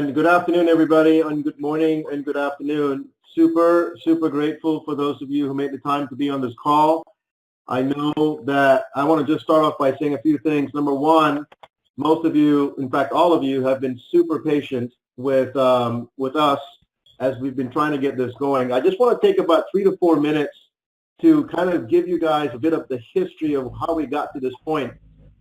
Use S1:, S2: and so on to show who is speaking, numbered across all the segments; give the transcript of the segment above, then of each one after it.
S1: And good afternoon, everybody, and good morning and good afternoon. Super, super grateful for those of you who made the time to be on this call. I know that I want to just start off by saying a few things. Number one, most of you, in fact, all of you have been super patient with us as we've been trying to get this going. I just want to take about 3 to 4 minutes to kind of give you guys a bit of the history of how we got to this point.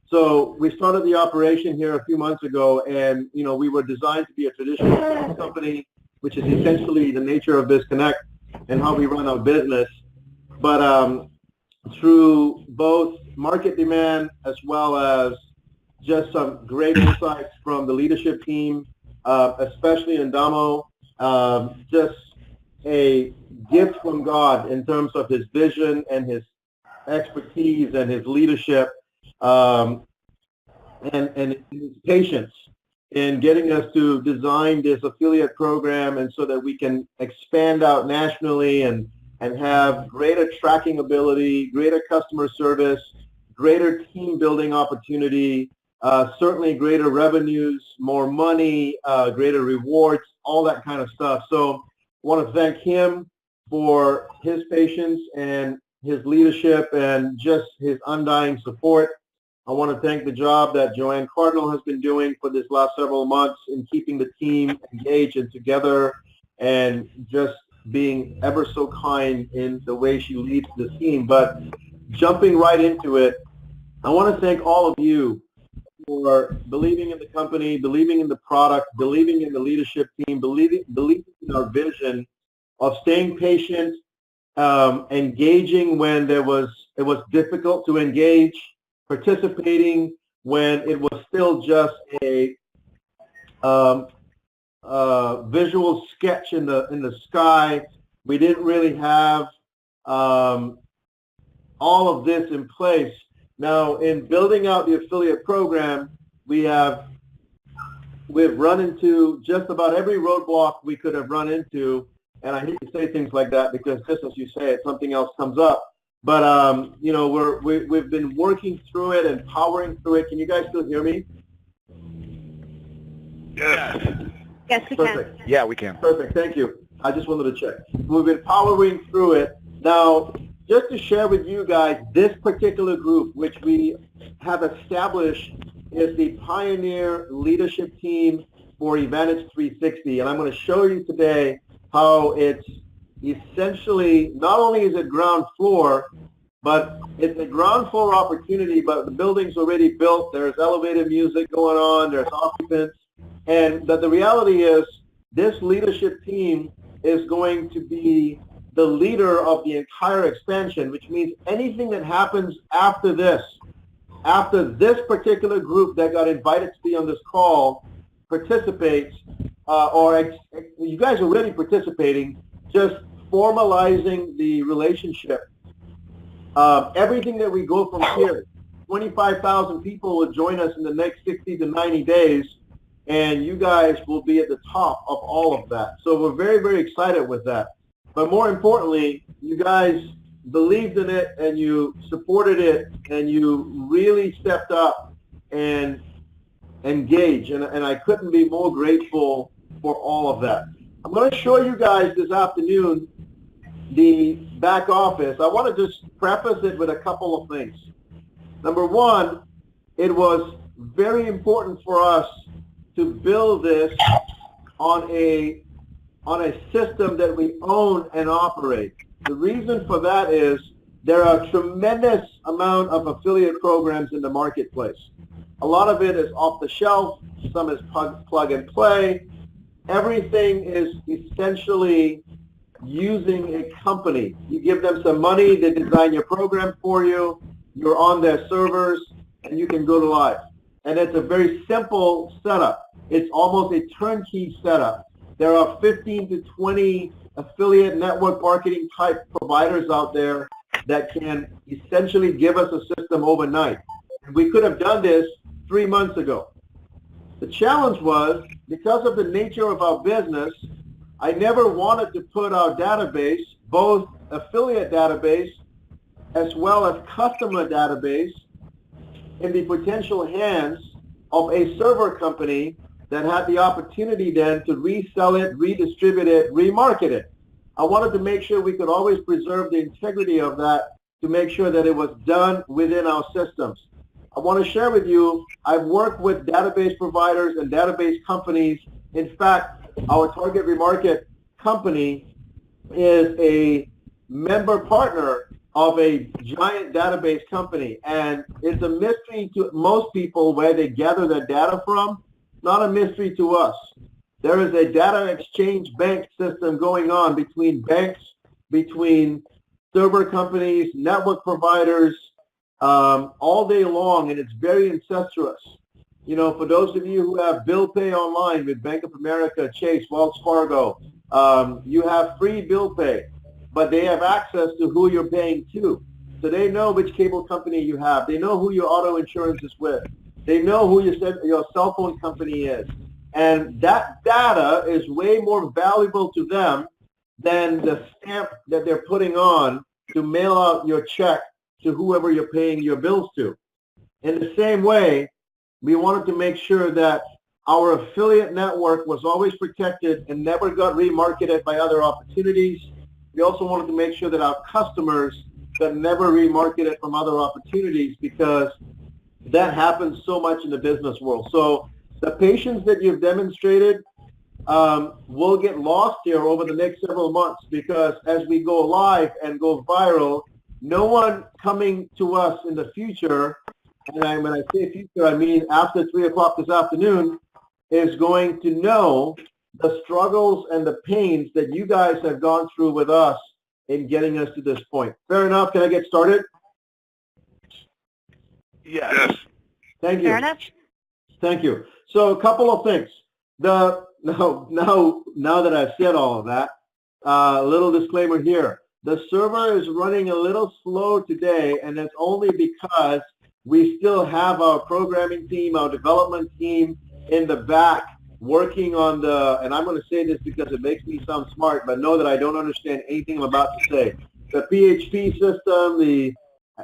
S1: So we started the operation here a few months ago, and we were designed to be a traditional company, which is essentially the nature of BizConnect and how we run our business. But through both market demand as well as just some great insights from the leadership team, especially in Damo, just a gift from God in terms of his vision and his expertise and his leadership. And his patience in getting us to design this affiliate program, and so that we can expand out nationally and have greater tracking ability, greater customer service, greater team building opportunity, certainly greater revenues, more money, greater rewards, all that kind of stuff. So I want to thank him for his patience and his leadership and just his undying support. I want to thank the job that Joanne Cardinal has been doing for this last several months in keeping the team engaged and together, and just being ever so kind in the way she leads the team. But jumping right into it, I want to thank all of you for believing in the company, believing in the product, believing in the leadership team, believing in our vision of staying patient, engaging when it was difficult to engage, participating when it was still just a visual sketch in the sky. We didn't really have all of this in place. Now, in building out the affiliate program, we've run into just about every roadblock we could have run into, and I hate to say things like that because just as you say it, something else comes up. But we've been working through it and powering through it. Can you guys still hear me?
S2: Yes.
S3: Yes, we
S1: Perfect.
S3: can.
S2: Yeah, we can.
S1: Perfect. Thank you. I just wanted to check. We've been powering through it. Now, just to share with you guys, this particular group, which we have established, is the Pioneer Leadership Team for eV360. And I'm going to show you today how it's essentially, not only is it ground floor, but it's a ground floor opportunity, but the building's already built. There's elevated music going on. There's occupants. And the reality is this leadership team is going to be the leader of the entire expansion, which means anything that happens after this particular group that got invited to be on this call participates, you guys are already participating, just formalizing the relationship. Everything that we go from here, 25,000 people will join us in the next 60 to 90 days, and you guys will be at the top of all of that. So we're very, very excited with that. But more importantly, you guys believed in it and you supported it and you really stepped up and engaged. And I couldn't be more grateful for all of that. I'm going to show you guys this afternoon the back office. I want to just preface it with a couple of things. Number one, it was very important for us to build this on a system that we own and operate. The reason for that is there are a tremendous amount of affiliate programs in the marketplace. A lot of it is off the shelf, some is plug and play. Everything is essentially using a company. You give them some money, they design your program for you, you're on their servers, and you can go to live. And it's a very simple setup. It's almost a turnkey setup. There are 15 to 20 affiliate network marketing type providers out there that can essentially give us a system overnight. And we could have done this 3 months ago. The challenge was, because of the nature of our business, I never wanted to put our database, both affiliate database as well as customer database, in the potential hands of a server company that had the opportunity then to resell it, redistribute it, remarket it. I wanted to make sure we could always preserve the integrity of that to make sure that it was done within our systems. I want to share with you, I've worked with database providers and database companies. In fact, our Target Remarket company is a member partner of a giant database company, and it's a mystery to most people where they gather their data from. Not a mystery to us. There is a data exchange bank system going on between banks, between server companies, network providers, all day long, and it's very incestuous. You know, for those of you who have bill pay online with Bank of America, Chase, Wells Fargo, you have free bill pay, but they have access to who you're paying to. So they know which cable company you have. They know who your auto insurance is with. They know who your cell phone company is. And that data is way more valuable to them than the stamp that they're putting on to mail out your check to whoever you're paying your bills to. In the same way, we wanted to make sure that our affiliate network was always protected and never got remarketed by other opportunities. We also wanted to make sure that our customers got never remarketed from other opportunities, because that happens so much in the business world. So the patience that you've demonstrated will get lost here over the next several months, because as we go live and go viral, no one coming to us in the future, and when I say future, I mean after 3 o'clock this afternoon, is going to know the struggles and the pains that you guys have gone through with us in getting us to this point. Fair enough? Can I get started?
S2: Yes.
S1: Thank you.
S3: Fair enough.
S1: Thank you. So a couple of things. Now that I've said all of that, little disclaimer here. The server is running a little slow today, and it's only because we still have our programming team, our development team in the back working on the, and I'm going to say this because it makes me sound smart, but know that I don't understand anything I'm about to say. The PHP system, the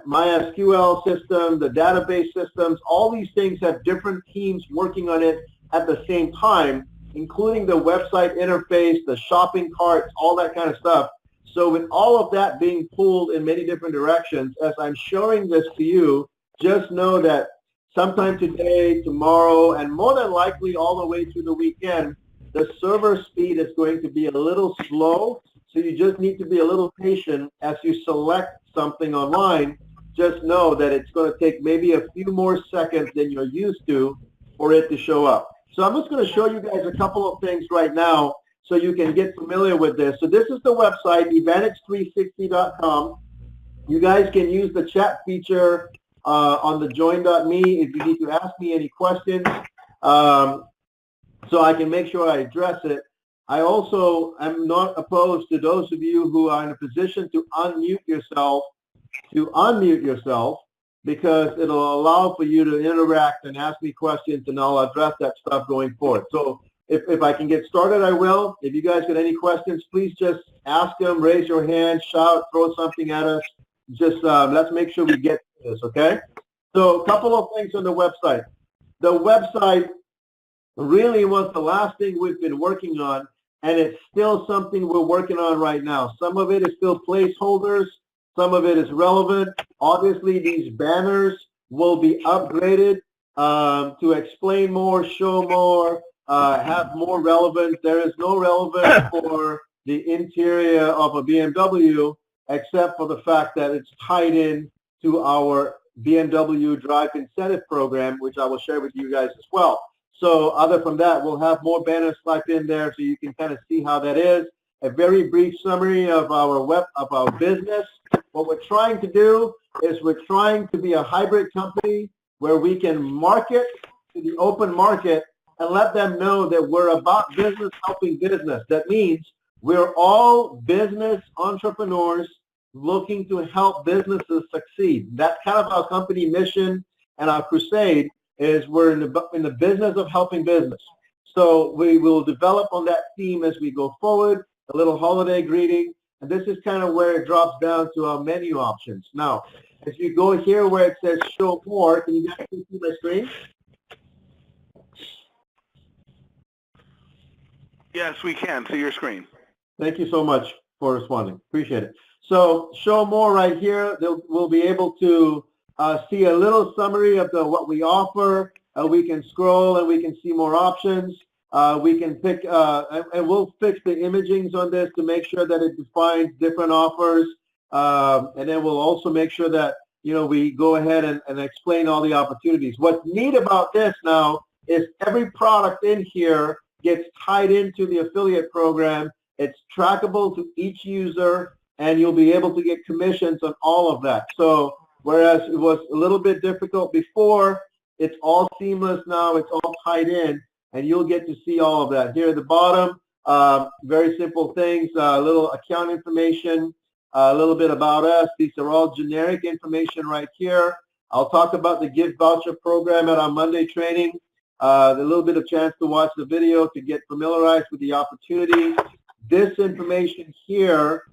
S1: MySQL system, the database systems, all these things have different teams working on it at the same time, including the website interface, the shopping carts, all that kind of stuff. So with all of that being pulled in many different directions, as I'm showing this to you, just know that sometime today, tomorrow, and more than likely all the way through the weekend, the server speed is going to be a little slow. So you just need to be a little patient as you select something online. Just know that it's going to take maybe a few more seconds than you're used to for it to show up. So I'm just going to show you guys a couple of things right now so you can get familiar with this. So this is the website, evantage360.com. You guys can use the chat feature on the join.me if you need to ask me any questions, so I can make sure I address it. I also am not opposed to those of you who are in a position to unmute yourself, because it'll allow for you to interact and ask me questions, and I'll address that stuff going forward. So if I can get started, I will. If you guys got any questions, please just ask them, raise your hand, shout, throw something at us. Just let's make sure we get to this, okay? So a couple of things on the website. The website really was the last thing we've been working on, and it's still something we're working on right now. Some of it is still placeholders. Some of it is relevant. Obviously, these banners will be upgraded to explain more, show more, have more relevance. There is no relevance for the interior of a BMW, except for the fact that it's tied in to our BMW Drive Incentive Program, which I will share with you guys as well. So other from that, we'll have more banners slapped in there so you can kind of see how that is. A very brief summary of our business. What we're trying to do is we're trying to be a hybrid company where we can market to the open market and let them know that we're about business helping business. That means we're all business entrepreneurs looking to help businesses succeed. That's kind of our company mission, and our crusade is we're in the business of helping business. So we will develop on that theme as we go forward, a little holiday greeting, and this is kind of where it drops down to our menu options. Now, as you go here where it says show more, can you guys see my screen?
S2: Yes, we can see your screen.
S1: Thank you so much for responding. Appreciate it. So show more right here. We'll be able to see a little summary of what we offer. We can scroll and we can see more options. We can pick, and we'll fix the imagings on this to make sure that it defines different offers. And then we'll also make sure that, we go ahead and explain all the opportunities. What's neat about this now is every product in here gets tied into the affiliate program. It's trackable to each user, and you'll be able to get commissions on all of that. So whereas it was a little bit difficult before, it's all seamless now. It's all tied in, and you'll get to see all of that. Here at the bottom, very simple things, a little account information, a little bit about us. These are all generic information right here. I'll talk about the gift voucher program at our Monday training. A little bit of chance to watch the video to get familiarized with the opportunity. This information here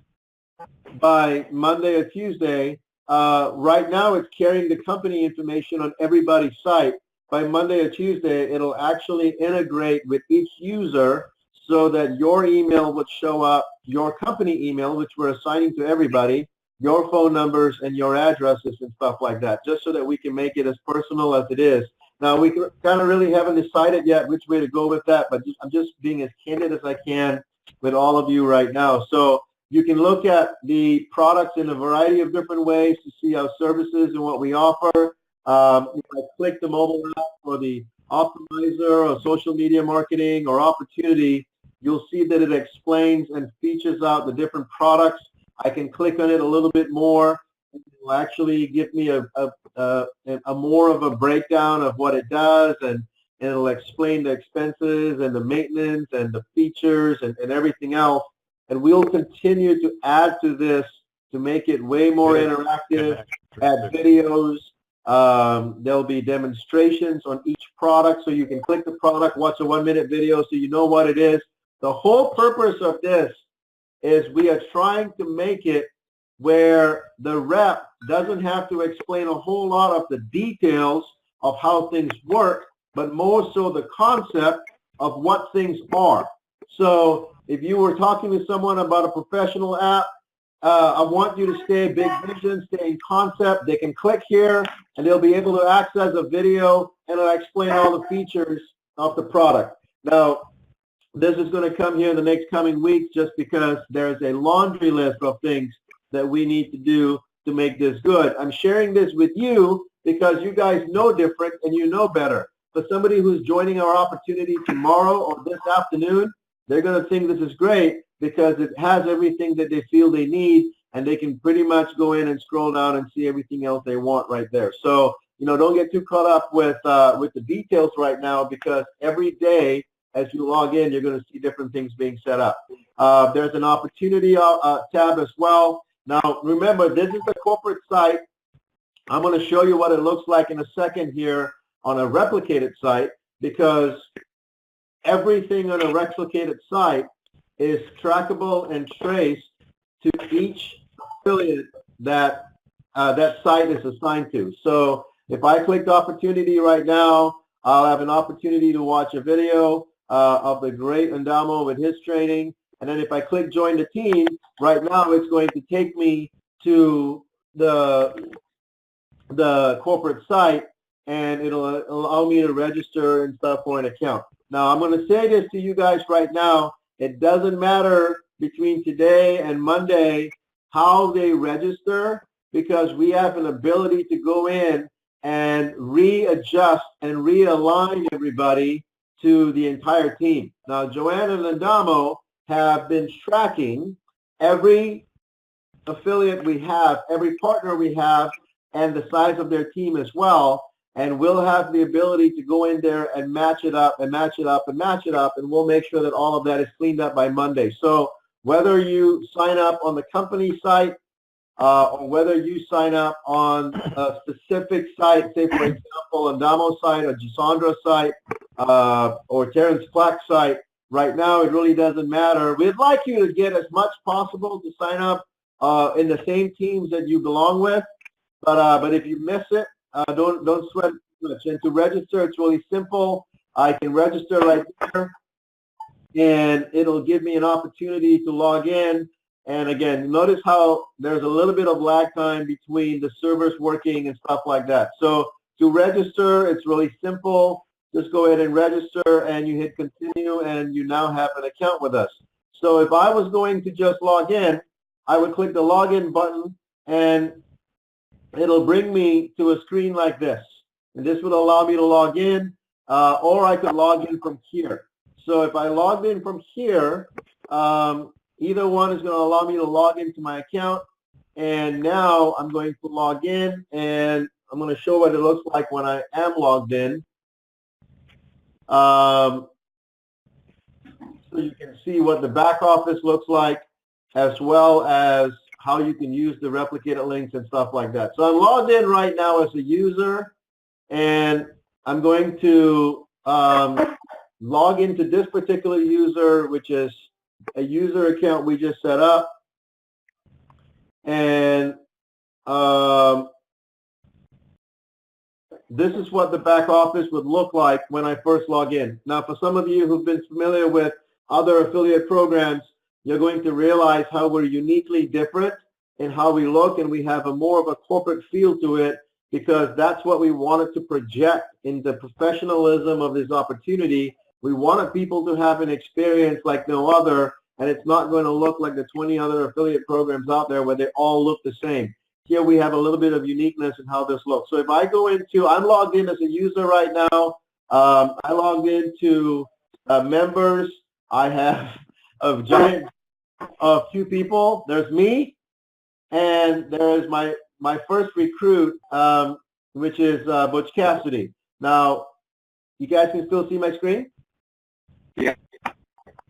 S1: by Monday or Tuesday, right now it's carrying the company information on everybody's site. By Monday or Tuesday, it'll actually integrate with each user so that your email would show up, your company email, which we're assigning to everybody, your phone numbers and your addresses and stuff like that, just so that we can make it as personal as it is. Now, we kind of really haven't decided yet which way to go with that, but I'm just being as candid as I can with all of you right now. So you can look at the products in a variety of different ways to see our services and what we offer. If I click the mobile app for the optimizer or social media marketing or opportunity, you'll see that it explains and features out the different products. I can click on it a little bit more. It will actually give me a more of a breakdown of what it does, and it'll explain the expenses and the maintenance and the features and everything else. And we'll continue to add to this to make it way more interactive, add videos. There'll be demonstrations on each product, so you can click the product, watch a 1-minute video so you know what it is. The whole purpose of this is we are trying to make it where the rep doesn't have to explain a whole lot of the details of how things work, but more so the concept of what things are. So if you were talking to someone about a professional app, I want you to stay big vision, stay in concept. They can click here and they'll be able to access a video and it'll explain all the features of the product. Now, this is going to come here in the next coming weeks just because there's a laundry list of things that we need to do to make this good. I'm sharing this with you because you guys know different and you know better. For somebody who's joining our opportunity tomorrow or this afternoon, they're going to think this is great because it has everything that they feel they need, and they can pretty much go in and scroll down and see everything else they want right there. So, don't get too caught up with the details right now, because every day as you log in, you're going to see different things being set up. There's an opportunity tab as well. Now, remember, this is the corporate site. I'm going to show you what it looks like in a second here on a replicated site, because everything on a replicated site is trackable and traced to each affiliate that that site is assigned to. So if I click opportunity right now, I'll have an opportunity to watch a video of the great Ndamo with his training. And then if I click join the team, right now it's going to take me to the corporate site, and it'll allow me to register and stuff for an account. Now, I'm going to say this to you guys right now. It doesn't matter between today and Monday how they register, because we have an ability to go in and readjust and realign everybody to the entire team. Now, Joanne and Ndamo have been tracking every affiliate we have, every partner we have, and the size of their team as well. And we'll have the ability to go in there and match it up and match it up and match it up, and we'll make sure that all of that is cleaned up by Monday. So whether you sign up on the company site or whether you sign up on a specific site, say for example, Ndamo's site or Gisandra's site or Terrence Flack's site, right now it really doesn't matter. We'd like you to get as much possible to sign up in the same teams that you belong with, but if you miss it, don't sweat too much. And to register, it's really simple. I can register right there. and it'll give me an opportunity to log in. And again, notice how there's a little bit of lag time between the servers working and stuff like that. So to register, it's really simple. Just go ahead and register, and you hit continue, and you now have an account with us. So if I was going to just log in, I would click the login button, and it'll bring me to a screen like this. And this would allow me to log in, or I could log in from here. So if I logged in from here, either one is going to allow me to log into my account. And now I'm going to log in, and I'm going to show what it looks like when I am logged in. So you can see what the back office looks like, as well as how you can use the replicated links and stuff like that. So I'm logged in right now as a user, and I'm going to log into this particular user, which is a user account we just set up. And this is what the back office would look like when I first log in. Now, for some of you who've been familiar with other affiliate programs, you're going to realize how we're uniquely different in how we look, and we have a more of a corporate feel to it, because that's what we wanted to project in the professionalism of this opportunity. We wanted people to have an experience like no other, and it's not going to look like the 20 other affiliate programs out there where they all look the same. Here we have a little bit of uniqueness in how this looks. So if I go into, I'm logged in as a user right now. I logged into members. I have a giant of 2 people. There's me, and there's my first recruit, which is Butch Cassidy. Now, you guys can still see my screen?
S2: Yeah.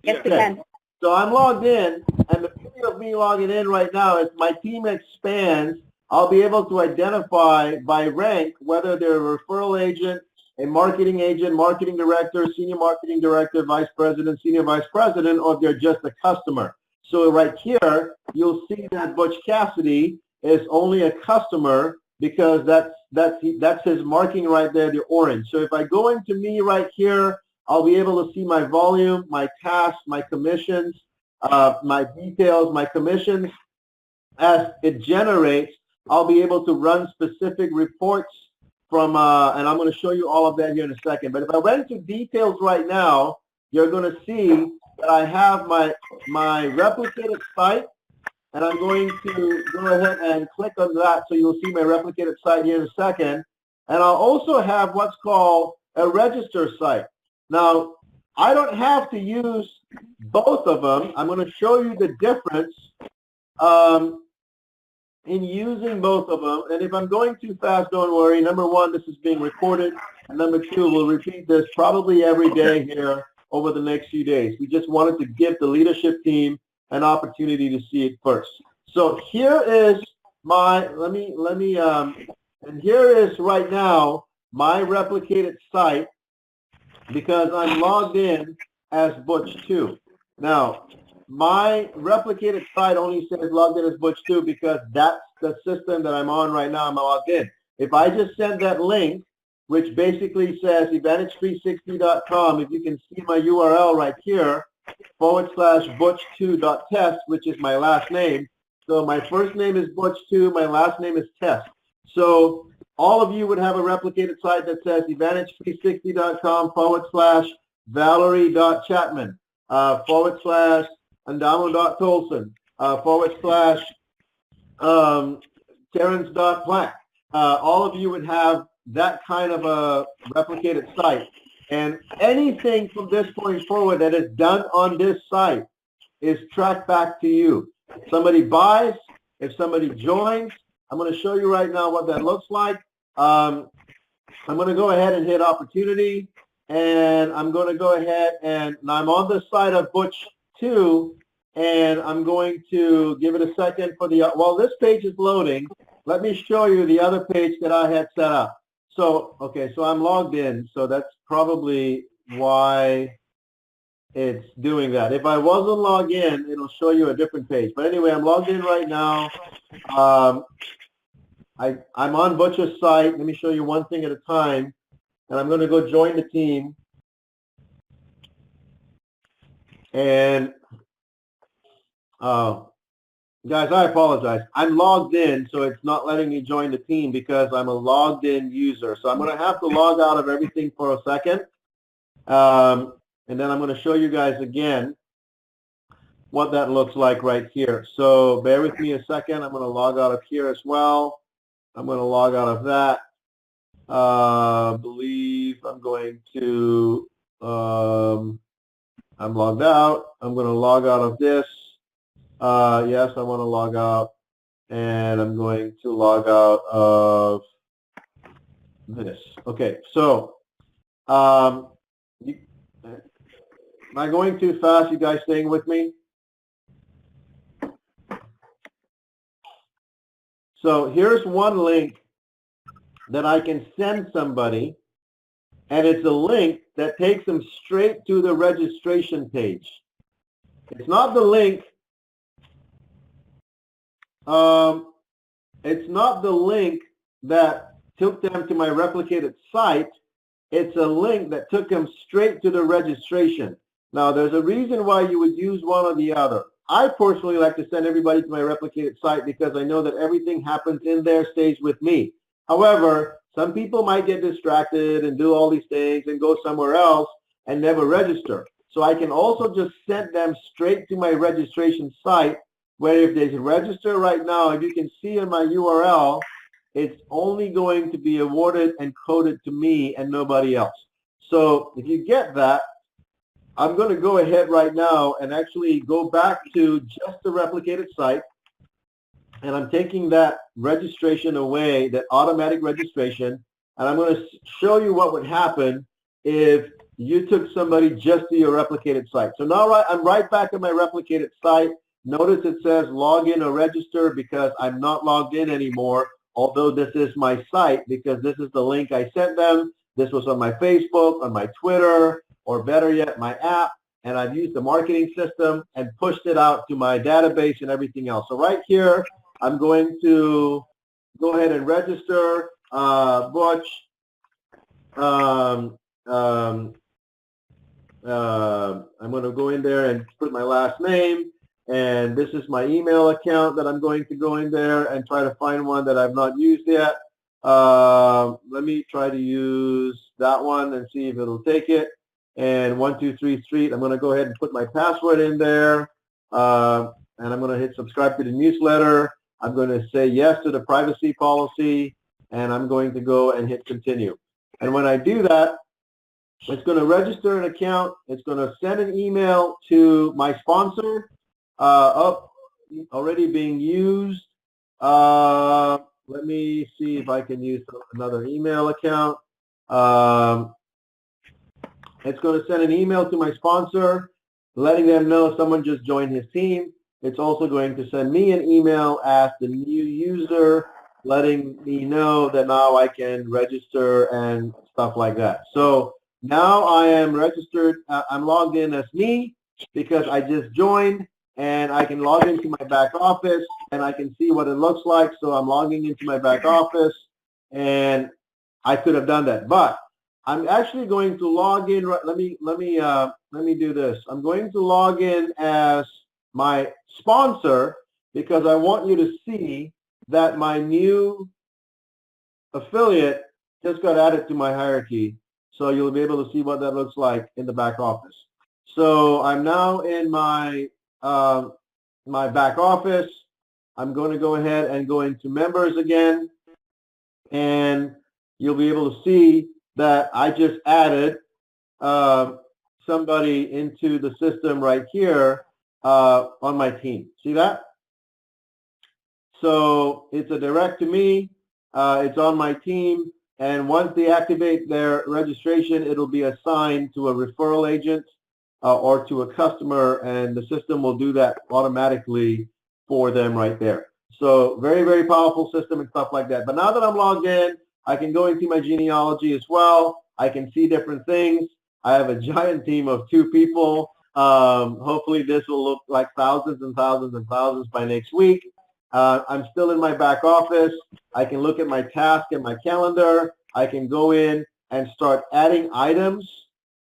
S3: Yes, we can.
S1: So I'm logged in, and the beauty of me logging in right now is my team expands. I'll be able to identify by rank whether they're a referral agent, a marketing agent, marketing director, senior marketing director, vice president, senior vice president, or if they're just a customer. So right here, you'll see that Butch Cassidy is only a customer, because that's his marking right there, the orange. So if I go into me right here, I'll be able to see my volume, my tasks, my commissions, my details, my commissions. As it generates, I'll be able to run specific reports from, and I'm going to show you all of that here in a second. But if I went to details right now, you're going to see that I have my replicated site, and I'm going to go ahead and click on that, so you'll see my replicated site here in a second. And I'll also have what's called a register site. Now, I don't have to use both of them. I'm going to show you the difference in using both of them. And if I'm going too fast, don't worry. Number one, this is being recorded. And number two, we'll repeat this probably every day here over the next few days. We just wanted to give the leadership team an opportunity to see it first. So here is my, and here is right now my replicated site, because I'm logged in as Butch 2. Now, my replicated site only says logged in as Butch 2 because that's the system that I'm on right now. I'm logged in. If I just send that link, which basically says evantage360.com, if you can see my URL right here, /butch2.test, which is my last name. So my first name is Butch2, my last name is Test. So all of you would have a replicated site that says evantage360.com /Valerie.Chapman /Andamo.Tolson Terrence.Plack. All of you would have that kind of a replicated site. And anything from this point forward that is done on this site is tracked back to you. If somebody buys, if somebody joins, I'm going to show you right now what that looks like. I'm going to go ahead and hit opportunity, and I'm going to go ahead and I'm on the side of Butch 2, and I'm going to give it a second for the, while this page is loading, let me show you the other page that I had set up. So, okay, so I'm logged in, so that's probably why it's doing that. If I wasn't logged in, it'll show you a different page. But anyway, I'm logged in right now. I'm on Butch's site. Let me show you one thing at a time. And I'm going to go join the team. And guys, I apologize. I'm logged in, so it's not letting me join the team because I'm a logged in user. So I'm going to have to log out of everything for a second. And then I'm going to show you guys again what that looks like right here. So bear with me a second. I'm going to log out of here as well. I'm going to log out of that. Believe I'm going to, I'm logged out. I'm going to log out of this. Yes, I want to log out. And I'm going to log out of this. Okay, so am I going too fast? You guys staying with me? So here's one link that I can send somebody, and it's a link that takes them straight to the registration page. It's not the link. It's not the link that took them to my replicated site. It's a link that took them straight to the registration. Now, there's a reason why you would use one or the other. I personally like to send everybody to my replicated site because I know that everything happens in there stays with me. However, some people might get distracted and do all these things and go somewhere else and never register. So I can also just send them straight to my registration site, where if they register right now, if you can see in my URL, it's only going to be awarded and coded to me and nobody else. So if you get that, I'm going to go ahead right now and actually go back to just the replicated site. And I'm taking that registration away, that automatic registration. And I'm going to show you what would happen if you took somebody just to your replicated site. So now I'm right back at my replicated site. Notice it says log in or register because I'm not logged in anymore, although this is my site because this is the link I sent them. This was on my Facebook, on my Twitter, or better yet, my app, and I've used the marketing system and pushed it out to my database and everything else. So right here, I'm going to go ahead and register Butch. I'm going to go in there and put my last name, and this is my email account that I'm going to go in there and try to find one that I've not used yet. Let me try to use that one and see if it'll take it. And 123 Street, I'm going to go ahead and put my password in there, and I'm going to hit subscribe to the newsletter. I'm going to say yes to the privacy policy, and I'm going to go and hit continue. And when I do that, it's going to register an account. It's going to send an email to my sponsor, already being used. Let me see if I can use another email account. It's going to send an email to my sponsor, letting them know someone just joined his team. It's also going to send me an email as the new user, letting me know that now I can register and stuff like that. So now I am registered. I'm logged in as me because I just joined, and I can log into my back office and I can see what it looks like. So I'm logging into my back office, and I could have done that, but I'm actually going to log in. Let me do this. I'm going to log in as my sponsor because I want you to see that my new affiliate just got added to my hierarchy. So you'll be able to see what that looks like in the back office. So I'm now in my my back office. I'm going to go ahead and go into members again, and you'll be able to see that I just added somebody into the system right here on my team. See that? So it's a direct to me. It's on my team. And once they activate their registration, it'll be assigned to a referral agent or to a customer, and the system will do that automatically for them right there. So very, very powerful system and stuff like that. But now that I'm logged in, I can go into my genealogy as well. I can see different things. I have a giant team of 2 people. Hopefully this will look like thousands and thousands and thousands by next week. I'm still in my back office. I can look at my task and my calendar. I can go in and start adding items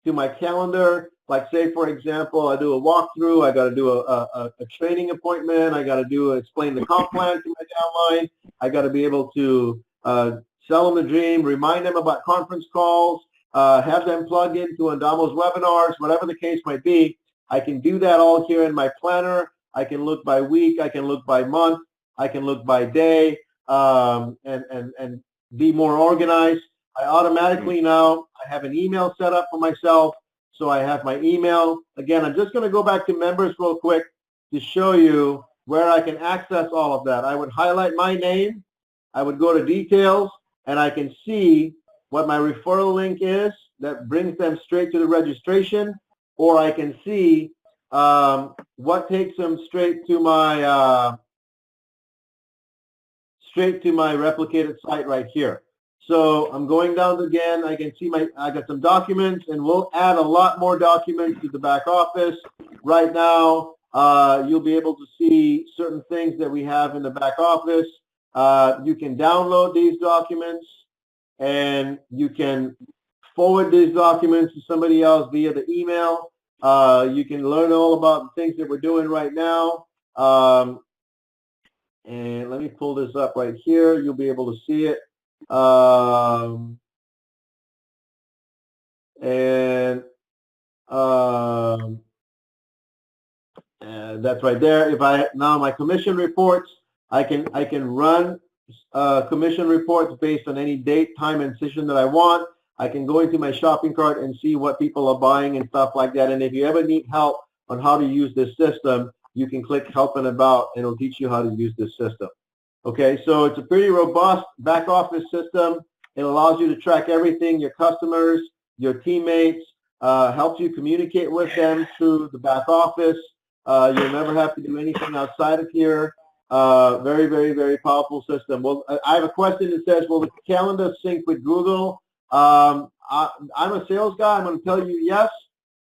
S1: to my calendar. like say for example, I do a walkthrough, I got to do a training appointment, I got to explain the comp plan to my downline, I got to be able to sell them the dream, remind them about conference calls, have them plug into Andamo's webinars, whatever the case might be. I can do that all here in my planner. I can look by week, I can look by month, I can look by day, and be more organized. I automatically now, I have an email set up for myself. So I have my email. Again, I'm just going to go back to members real quick to show you where I can access all of that. I would highlight my name. I would go to details, and I can see what my referral link is. That brings them straight to the registration, or I can see what takes them straight to my replicated site right here. So I'm going down again. I can see I got some documents, and we'll add a lot more documents to the back office. Right now, you'll be able to see certain things that we have in the back office. You can download these documents, and you can forward these documents to somebody else via the email. You can learn all about the things that we're doing right now. And let me pull this up right here. You'll be able to see it. That's right there. If I now my commission reports, I can run commission reports based on any date, time, and session that I want. I can go into my shopping cart and see what people are buying and stuff like that. And if you ever need help on how to use this system, you can click Help and About, and it'll teach you how to use this system. Okay, so it's a pretty robust back office system. It allows you to track everything, your customers, your teammates, helps you communicate with them through the back office. You'll never have to do anything outside of here. Very, very, very powerful system. Well, I have a question that says, will the calendar sync with Google? I'm a sales guy. I'm going to tell you yes,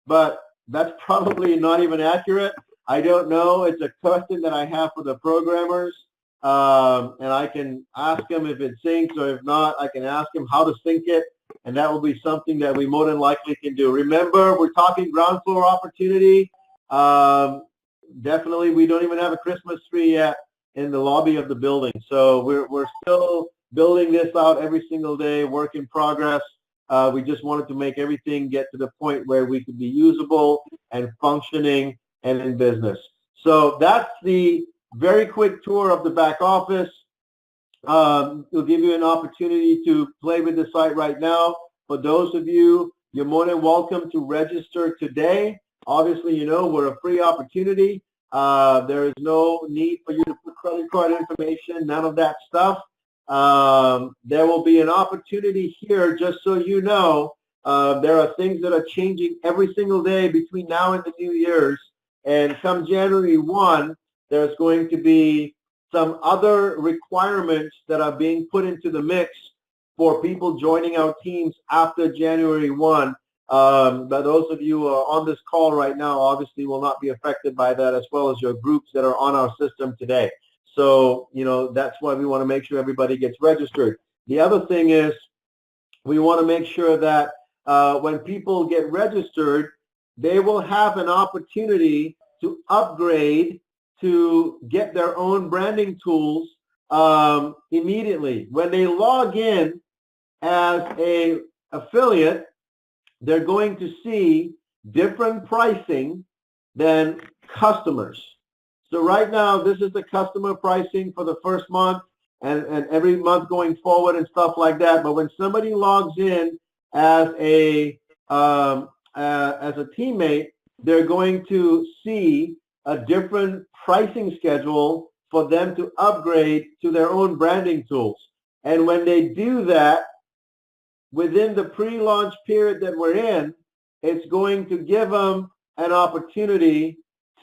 S1: but that's probably not even accurate. I don't know. It's a question that I have for the programmers. And I can ask them if it syncs, or if not, I can ask them how to sync it, and that will be something that we more than likely can do. Remember, we're talking ground floor opportunity. Definitely, we don't even have a Christmas tree yet in the lobby of the building, so we're still building this out every single day, work in progress. We just wanted to make everything get to the point where we could be usable and functioning and in business. So that's the very quick tour of the back office. It'll give you an opportunity to play with the site right now. For those of you, you're more than welcome to register today. Obviously, you know, we're a free opportunity. There is no need for you to put credit card information, none of that stuff. There will be an opportunity here, just so you know. There are things that are changing every single day between now and the New Year's. And come January 1, there's going to be some other requirements that are being put into the mix for people joining our teams after January 1. But those of you who are on this call right now obviously will not be affected by that, as well as your groups that are on our system today. So, you know, that's why we want to make sure everybody gets registered. The other thing is we want to make sure that when people get registered, they will have an opportunity to upgrade to get their own branding tools immediately. When they log in as a affiliate, they're going to see different pricing than customers. So right now, this is the customer pricing for the first month and every month going forward and stuff like that. But when somebody logs in as a teammate, they're going to see a different pricing schedule for them to upgrade to their own branding tools. And when they do that, within the pre-launch period that we're in, it's going to give them an opportunity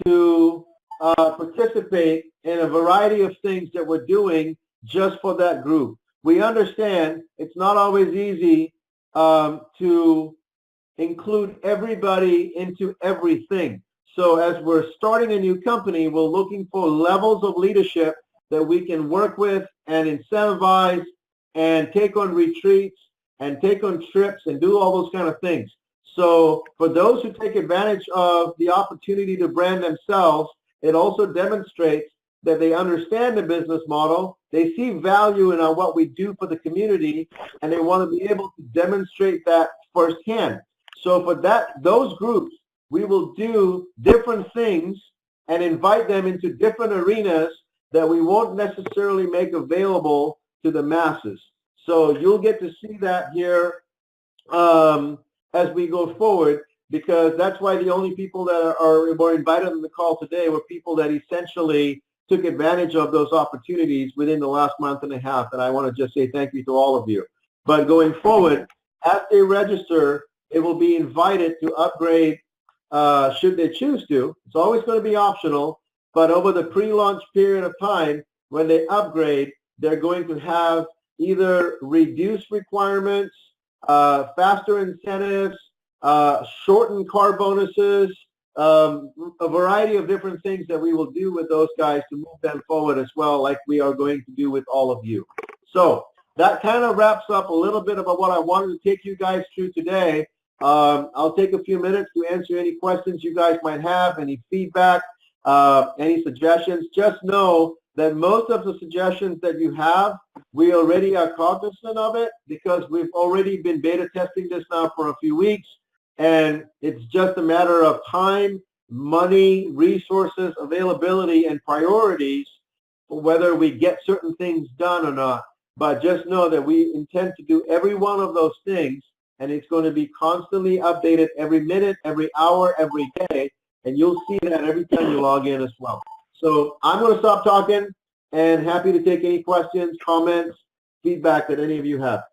S1: to participate in a variety of things that we're doing just for that group. We understand it's not always easy to include everybody into everything. So as we're starting a new company, we're looking for levels of leadership that we can work with and incentivize and take on retreats and take on trips and do all those kind of things. So for those who take advantage of the opportunity to brand themselves, it also demonstrates that they understand the business model, they see value in what we do for the community, and they want to be able to demonstrate that firsthand. So for those groups, we will do different things and invite them into different arenas that we won't necessarily make available to the masses. So you'll get to see that here as we go forward, because that's why the only people that were invited on the call today were people that essentially took advantage of those opportunities within the last month and a half. And I want to just say thank you to all of you. But going forward, as they register, it will be invited to upgrade should they choose to. It's always going to be optional, but over the pre-launch period of time, when they upgrade, they're going to have either reduced requirements, faster incentives, shortened car bonuses, a variety of different things that we will do with those guys to move them forward as well, like we are going to do with all of you. So that kind of wraps up a little bit about what I wanted to take you guys through today. I'll take a few minutes to answer any questions you guys might have, any feedback, any suggestions. Just know that most of the suggestions that you have, we already are cognizant of it because we've already been beta testing this now for a few weeks. And it's just a matter of time, money, resources, availability, and priorities for whether we get certain things done or not. But just know that we intend to do every one of those things, and it's going to be constantly updated every minute, every hour, every day, and you'll see that every time you log in as well. So I'm going to stop talking and happy to take any questions, comments, feedback that any of you have.